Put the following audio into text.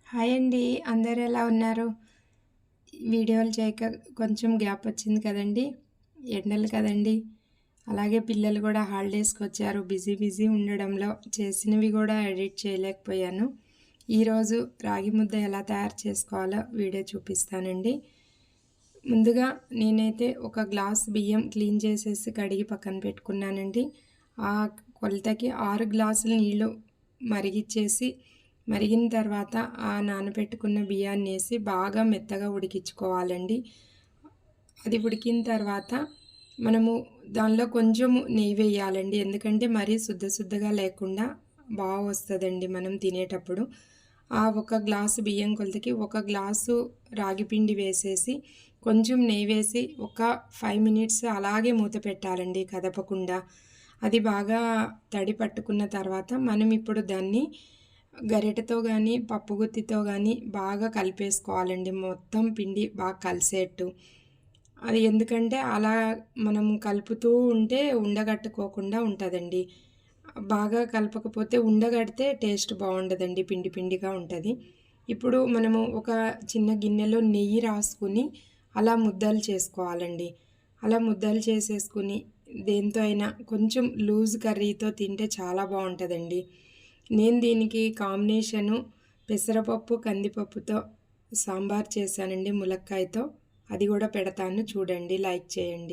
Hi అండి. అందరూ ఎలా ఉన్నారు? వీడియోలు చేయక కొంచెం గ్యాప్ వచ్చింది కదండీ! ఎండలు కదండీ! అలాగే పిల్లలు కూడా హాలిడేస్‌కొచ్చారు. బిజీ ఉండడంలో చేసినవి కూడా ఎడిట్ చేయలేకపోయాను. ఈరోజు రాగి ముద్ద ఎలా తయారు చేసుకోవాలో వీడియో చూపిస్తానండి. ముందుగా నేనైతే ఒక గ్లాస్ బియ్యం క్లీన్ చేసేసి కడిగి పక్కన పెట్టుకున్నానండి. ఆ కొలతకి 6 గ్లాసుల నీళ్ళు మరిగిచ్చేసి మరిగిన తర్వాత ఆ నానబెట్టుకున్న బియ్యాన్ని వేసి బాగా మెత్తగా ఉడికించుకోవాలండి. అది ఉడికిన తర్వాత మనము దానిలో కొంచెము నెయ్యి వేయాలండి. ఎందుకంటే మరీ శుద్ధగా లేకుండా బాగా వస్తుందండి మనం తినేటప్పుడు. ఆ ఒక గ్లాసు బియ్యం కొలతకి ఒక గ్లాసు రాగి పిండి వేసేసి కొంచెం నెయ్యి వేసి ఒక 5 మినిట్స్ అలాగే మూత పెట్టాలండి కదపకుండా. అది బాగా తడి పట్టుకున్న తర్వాత మనం ఇప్పుడు దాన్ని గరిటెతో కానీ పప్పుగుత్తితో కానీ బాగా కలిపేసుకోవాలండి. మొత్తం పిండి బాగా కలిసేట్టు. అది ఎందుకంటే అలా మనం కలుపుతూ ఉంటే ఉండగట్టుకోకుండా ఉంటుందండి. బాగా కలపకపోతే ఉండగడితే టేస్ట్ బాగుండదండి, పిండిగా ఉంటుంది. ఇప్పుడు మనము ఒక చిన్న గిన్నెలో నెయ్యి రాసుకుని అలా ముద్దలు చేసుకోవాలండి. అలా ముద్దలు చేసేసుకుని దేంతో అయినా కొంచెం లూజ్ కర్రీతో తింటే చాలా బాగుంటుందండి. నేను దీనికి కాంబినేషను పెసరపప్పు కందిపప్పుతో సాంబార్ చేశానండి ములక్కాయతో. అది కూడా పెడతాను చూడండి, లైక్ చేయండి.